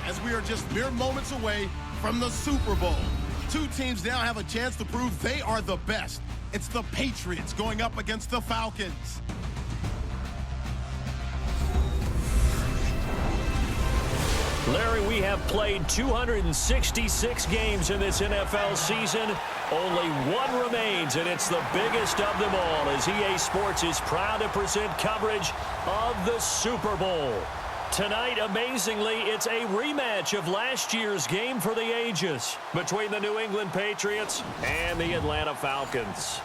as we are just mere moments away from the Super Bowl. Two teams now have a chance to prove they are the best. It's the Patriots going up against the Falcons. Larry, we have played 266 games in this NFL season. Only one remains, and it's the biggest of them all, as EA Sports is proud to present coverage of the Super Bowl. Tonight, amazingly, it's a rematch of last year's game for the ages between the New England Patriots and the Atlanta Falcons.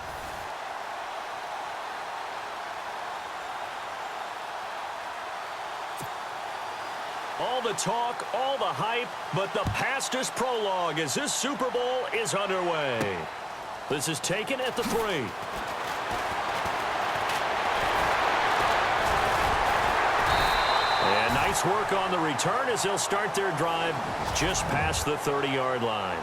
All the talk, all the hype, but the past is prologue as this Super Bowl is underway. This is taken at the 3. And nice work on the return as they'll start their drive just past the 30-yard line.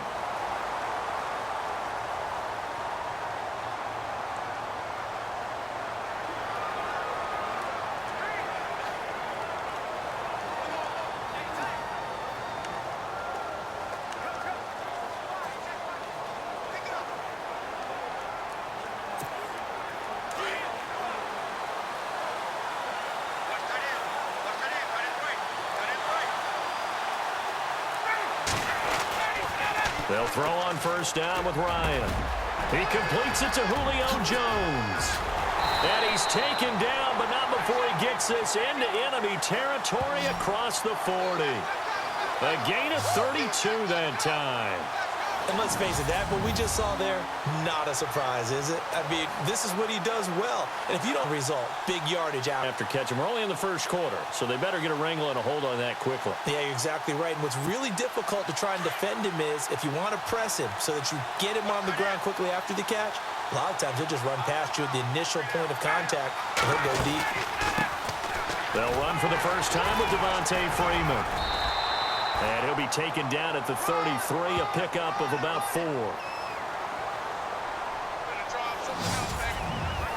They'll throw on first down with Ryan. He completes it to Julio Jones. And he's taken down, but not before he gets this into enemy territory across the 40. A gain of 32 that time. And let's face it, that what we just saw there, not a surprise, is it? I mean, this is what he does well. And if you don't result, big yardage out. After catching, we're only in the first quarter, so they better get a wrangle and a hold on that quickly. Yeah, you're exactly right. And what's really difficult to try and defend him is if you want to press him so that you get him on the ground quickly after the catch, a lot of times he'll just run past you at the initial point of contact, and he'll go deep. They'll run for the first time with Devontae Freeman. And he'll be taken down at the 33, a pickup of about 4.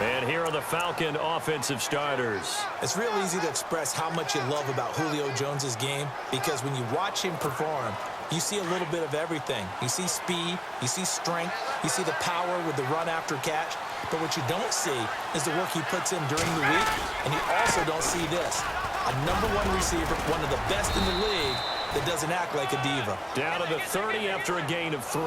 And here are the Falcon offensive starters. It's real easy to express how much you love about Julio Jones' game because when you watch him perform, you see a little bit of everything. You see speed, you see strength, you see the power with the run after catch. But what you don't see is the work he puts in during the week, and you also don't see this. A #1 receiver, one of the best in the league, that doesn't act like a diva. Down to the 30 after a gain of 3.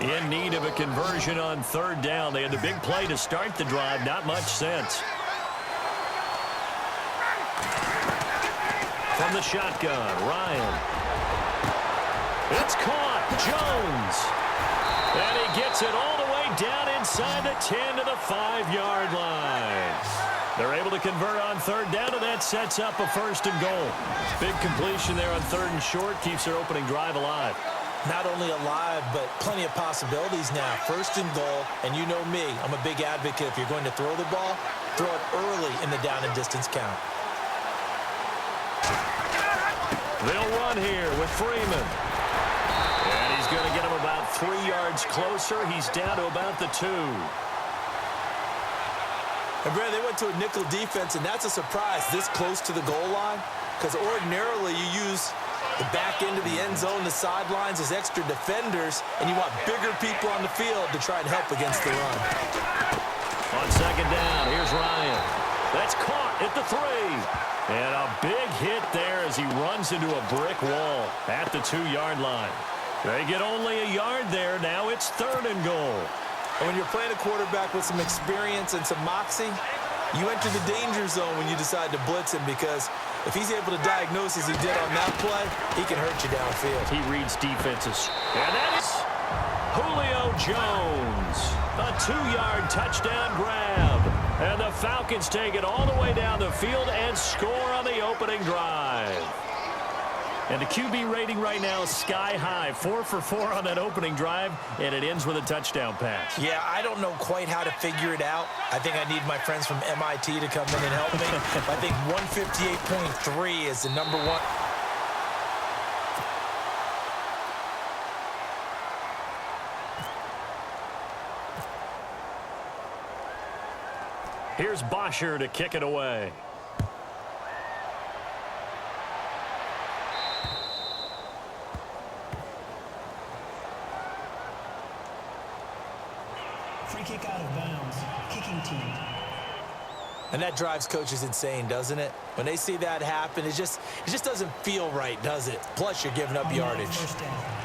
In need of a conversion on 3rd down. They had the big play to start the drive. Not much sense. From the shotgun, Ryan. It's caught. Jones. And he gets it all the way down inside the 10 to the 5-yard line. They're able to convert on 3rd down, and that sets up a 1st and goal. Big completion there on 3rd and short keeps their opening drive alive. Not only alive, but plenty of possibilities now. 1st and goal, and you know me, I'm a big advocate. If you're going to throw the ball, throw it early in the down and distance count. They'll run here with Freeman. And he's going to get him about 3 yards closer. He's down to about the 2. And Brad, they went to a nickel defense, and that's a surprise this close to the goal line, because ordinarily you use the back end of the end zone, the sidelines as extra defenders, and you want bigger people on the field to try and help against the run. On 2nd down, here's Ryan. That's caught at the 3. And a big hit there as he runs into a brick wall at the 2-yard line. They get only a yard there. Now it's 3rd and goal. And when you're playing a quarterback with some experience and some moxie, you enter the danger zone when you decide to blitz him, because if he's able to diagnose as he did on that play, he can hurt you downfield. He reads defenses. And that is Julio Jones. A 2-yard touchdown grab. And the Falcons take it all the way down the field and score on the opening drive. And the QB rating right now is sky high. 4 for 4 on that opening drive, and it ends with a touchdown pass. Yeah, I don't know quite how to figure it out. I think I need my friends from MIT to come in and help me. I think 158.3 is the #1. Here's Bosher to kick it away. Free kick out of bounds. Kicking team. And that drives coaches insane, doesn't it? When they see that happen, it just doesn't feel right, does it? Plus, you're giving up yardage. First down.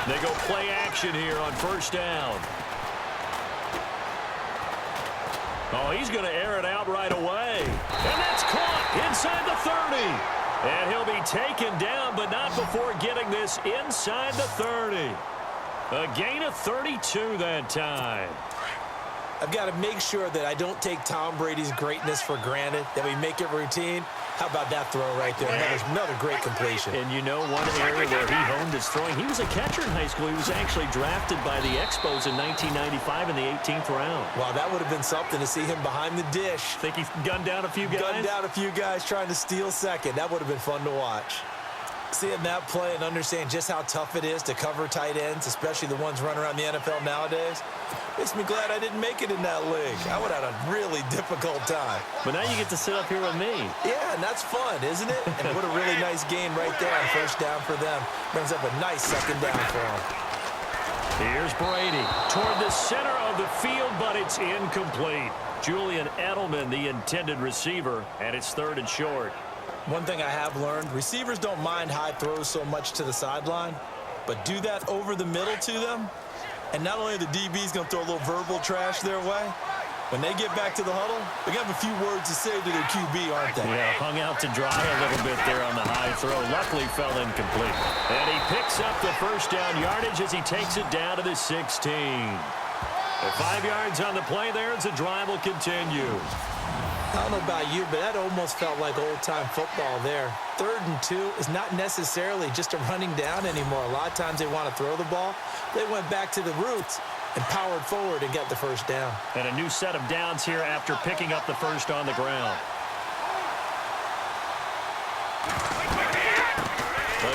They go play action here on first down. Oh, he's going to air it out right away. And that's caught inside the 30. And he'll be taken down, but not before getting this inside the 30. A gain of 32 that time. I've got to make sure that I don't take Tom Brady's greatness for granted, that we make it routine. How about that throw right there? Another great completion. And you know one area where he honed his throwing, he was a catcher in high school. He was actually drafted by the Expos in 1995 in the 18th round. Wow, that would have been something to see him behind the dish. Think he gunned down a few guys? Gunned down a few guys trying to steal second. That would have been fun to watch. Seeing that play and understand just how tough it is to cover tight ends, especially the ones running around the NFL nowadays, makes me glad I didn't make it in that league. I would have had a really difficult time. But now you get to sit up here with me. Yeah, and that's fun, isn't it? And what a really nice gain right there on first down for them. Brings up a nice second down for them. Here's Brady toward the center of the field, but it's incomplete. Julian Edelman, the intended receiver, and it's third and short. One thing I have learned, receivers don't mind high throws so much to the sideline, but do that over the middle to them, and not only are the DBs going to throw a little verbal trash their way, when they get back to the huddle, they're going to have a few words to say to their QB, aren't they? Yeah, hung out to dry a little bit there on the high throw. Luckily fell incomplete. And he picks up the first down yardage as he takes it down to the 16. At 5 yards on the play there as the drive will continue. I don't know about you, but that almost felt like old-time football there. 3rd and 2 is not necessarily just a running down anymore. A lot of times they want to throw the ball. They went back to the roots and powered forward and got the first down. And a new set of downs here after picking up the first on the ground.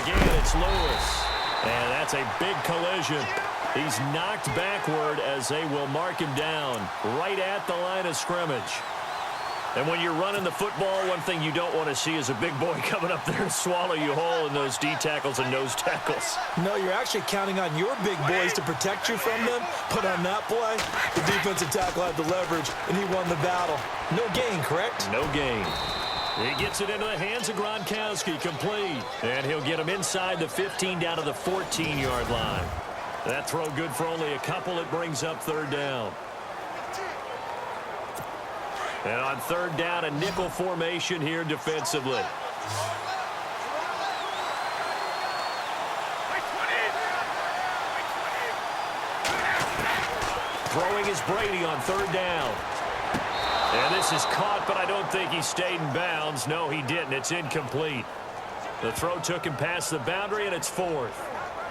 Again, it's Lewis. And that's a big collision. He's knocked backward as they will mark him down right at the line of scrimmage. And when you're running the football, one thing you don't want to see is a big boy coming up there and swallow you whole in those D tackles and nose tackles. No, you're actually counting on your big boys to protect you from them. But on that play, the defensive tackle had the leverage, and he won the battle. No gain, correct? No gain. He gets it into the hands of Gronkowski, complete. And he'll get him inside the 15 down to the 14-yard line. That throw good for only a couple. It brings up third down. And on third down, a nickel formation here defensively. Throwing is Brady on third down. And this is caught, but I don't think he stayed in bounds. No, he didn't. It's incomplete. The throw took him past the boundary, and it's fourth.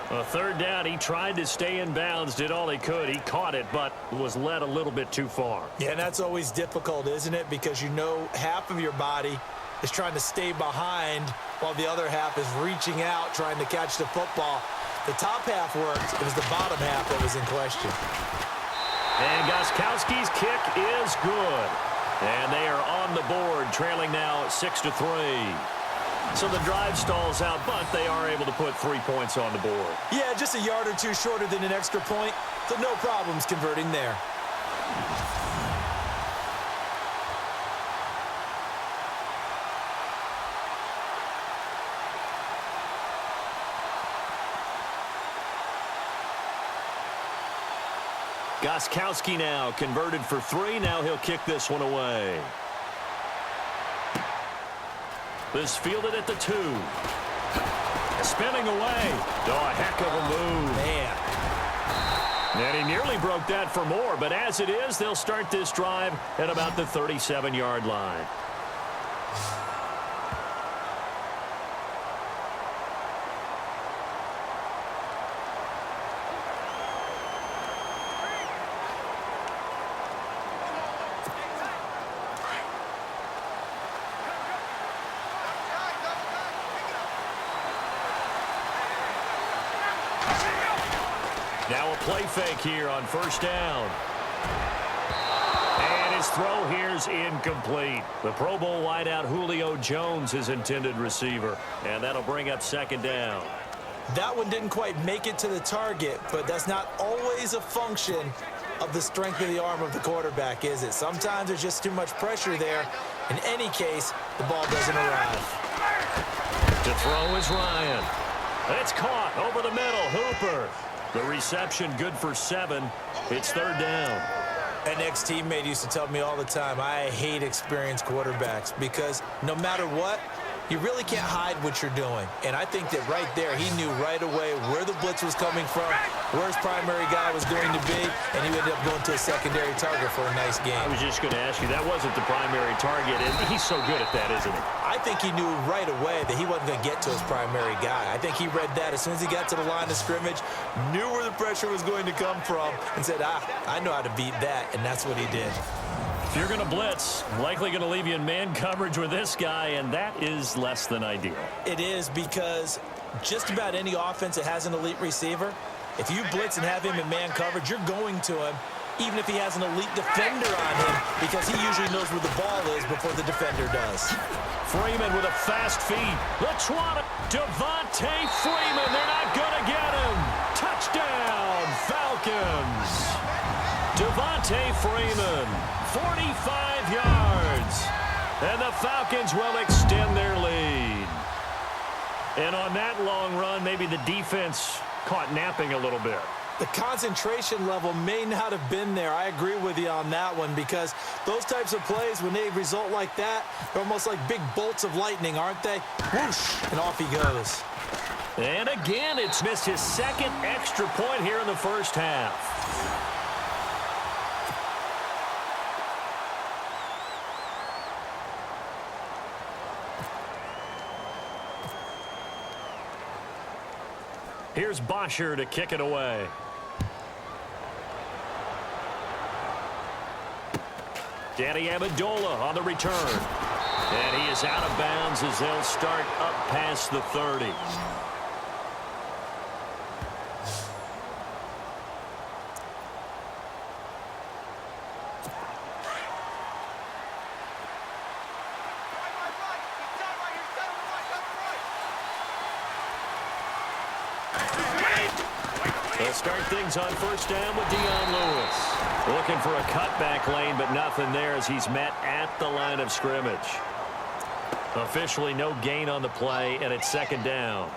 A third down, he tried to stay in bounds, did all he could. He caught it, but was led a little bit too far. Yeah, and that's always difficult, isn't it? Because you know half of your body is trying to stay behind while the other half is reaching out, trying to catch the football. The top half worked. It was the bottom half that was in question. And Gostkowski's kick is good. And they are on the board, trailing now 6-3. So the drive stalls out, but they are able to put 3 points on the board. Yeah, just a yard or two shorter than an extra point, so no problems converting there. Gostkowski now converted for 3. Now he'll kick this one away. This fielded at the 2. Spinning away. Oh, a heck of a move. Man. And he nearly broke that for more, but as it is, they'll start this drive at about the 37-yard line. Now a play fake here on first down. And his throw here's incomplete. The Pro Bowl wideout Julio Jones, his intended receiver. And that'll bring up second down. That one didn't quite make it to the target, but that's not always a function of the strength of the arm of the quarterback, is it? Sometimes there's just too much pressure there. In any case, the ball doesn't arrive. To throw is Ryan. It's caught over the middle. Hooper. The reception good for 7. It's third down. An ex-teammate used to tell me all the time, I hate experienced quarterbacks because no matter what, you really can't hide what you're doing. And I think that right there, he knew right away where the blitz was coming from, where his primary guy was going to be, and he ended up going to a secondary target for a nice game. I was just going to ask you, that wasn't the primary target, and he's so good at that, isn't he? I think he knew right away that he wasn't going to get to his primary guy. I think he read that as soon as he got to the line of scrimmage, knew where the pressure was going to come from, and said, I know how to beat that, and that's what he did. If you're going to blitz, likely going to leave you in man coverage with this guy, and that is less than ideal. It is because just about any offense that has an elite receiver, if you blitz and have him in man coverage, you're going to him, even if he has an elite defender on him, because he usually knows where the ball is before the defender does. Freeman with a fast feed. Lachuana. Devontae Freeman. They're not going to get him. Touchdown, Falcons. Devontae Freeman, 45 yards. And the Falcons will extend their lead. And on that long run, maybe the defense caught napping a little bit. The concentration level may not have been there. I agree with you on that one because those types of plays, when they result like that, they're almost like big bolts of lightning, aren't they? Whoosh, and off he goes. And again, it's missed his second extra point here in the first half. Here's Bosher to kick it away. Danny Amendola on the return. And he is out of bounds as they'll start up past the 30. They'll start things on first down with Dion Lewis. Looking for a cutback lane, but nothing there as he's met at the line of scrimmage. Officially no gain on the play, and it's second down.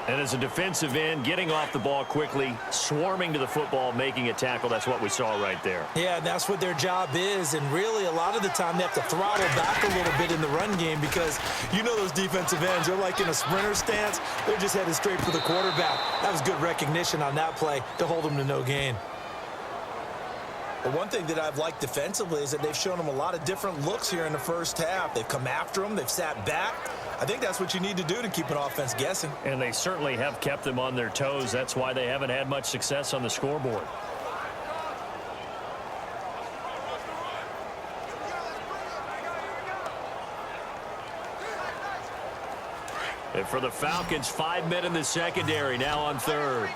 And as a defensive end, getting off the ball quickly, swarming to the football, making a tackle, that's what we saw right there. Yeah, that's what their job is, and really a lot of the time they have to throttle back a little bit in the run game because you know those defensive ends, they're like in a sprinter stance. They're just headed straight for the quarterback. That was good recognition on that play to hold them to no gain. But one thing that I've liked defensively is that they've shown them a lot of different looks here in the first half. They've come after them. They've sat back. I think that's what you need to do to keep an offense guessing. And they certainly have kept them on their toes. That's why they haven't had much success on the scoreboard. And for the Falcons, 5 men in the secondary, now on third.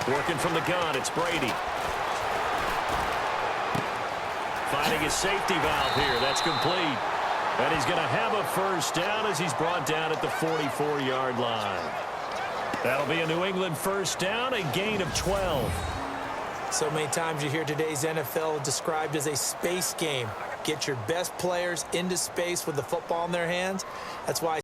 Working from the gun, it's Brady. Finding his safety valve here. That's complete. And he's going to have a first down as he's brought down at the 44-yard line. That'll be a New England first down, a gain of 12. So many times you hear today's NFL described as a space game. Get your best players into space with the football in their hands. That's why